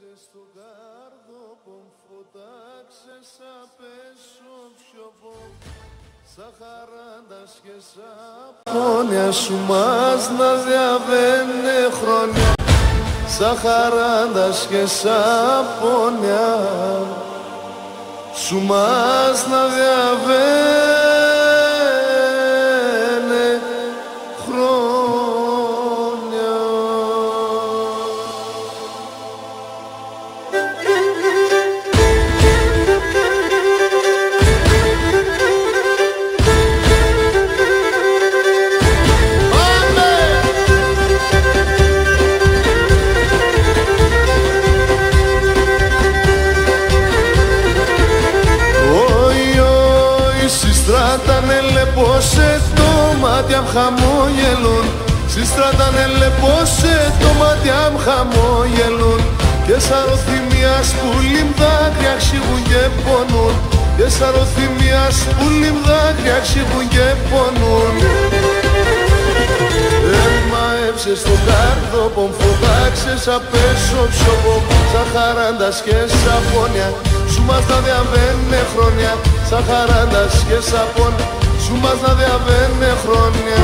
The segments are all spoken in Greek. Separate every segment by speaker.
Speaker 1: Φώταξες το κάρδο, φωτάξες απέσω πιοπό. Σαν χαράντας και σαν πόνια σου μας να διαβαίνε χρόνια. Σαν χαράντας και σαν πόνια σου μας να διαβαίνε χρόνια. Συστράτανε λεπόσε το μάτια μ' χαμόγελουν. Συστράτανε λεπόσε το μάτια μ' χαμόγελουν. Και σαν ροθυμίας πουλιμ δάκρυα ξύγουν και πονούν. Και σαν ροθυμίας πουλιμ δάκρυα ξύγουν και πονούν. Εμαέψες το κάρδο, μ' φωτάξες απέσω ψωπό. Σαν χαράντας και σαν πόνια σου μας να διαβαίνε χρόνια. Σαν χαράντας και σαν πόνια σου μας να διαβαίνε χρόνια.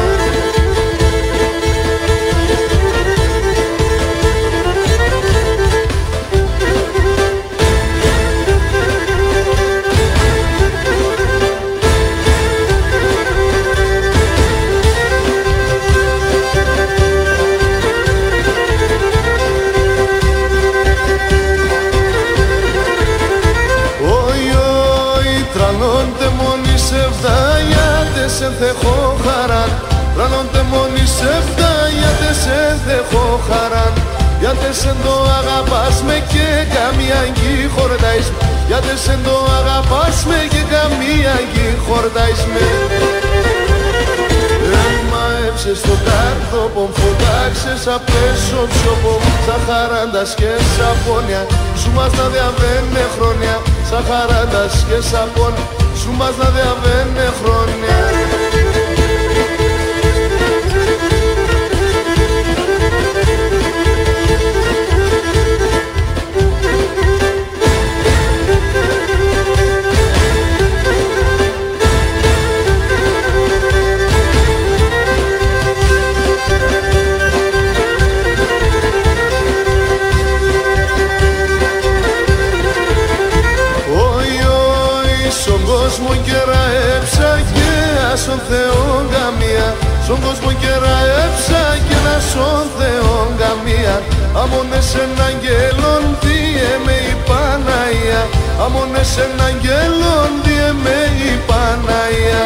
Speaker 1: Τρανώνται μόνοι σε φτάγιατες σε θεχώ χαράν. Τρανώνται μόνοι σε φτάγιατες σε θεχώ χαράν. Γιάτες εν το αγαπάς με και καμία γη χορτάεις με. Γιάτες εν το αγαπάς με και καμία γη χορτάεις με. Εμαέψες το κάρδο, μ' φωτάξες απέσω ψωπό. Σαν χαράντας και σαν πόνια σου μας να διαβαίνε χρόνια. Σαν χαράντας και σαν πόνια σου μας να διαβαίνε χρόνια. Στον κόσμο κεραέψα και άσον Θεόν καμία. Στον κόσμο κεραέψα και άσον Θεόν καμία. Αμόνες εν αγγέλων διε με η Παναία. Αμόνες εν αγγέλων διε με η Παναία.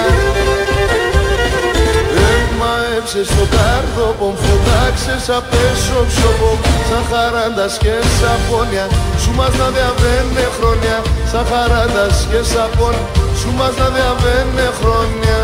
Speaker 1: Εμαέψες το κάρδο, μ' φωτάξες απέσω ψωπό. Σαν χαράντας και σαν πόνια σου μας να διαβαίνε χρόνια. Σαν χαράντας και σαν πόνια σου μας να διαβαίνε χρόνια.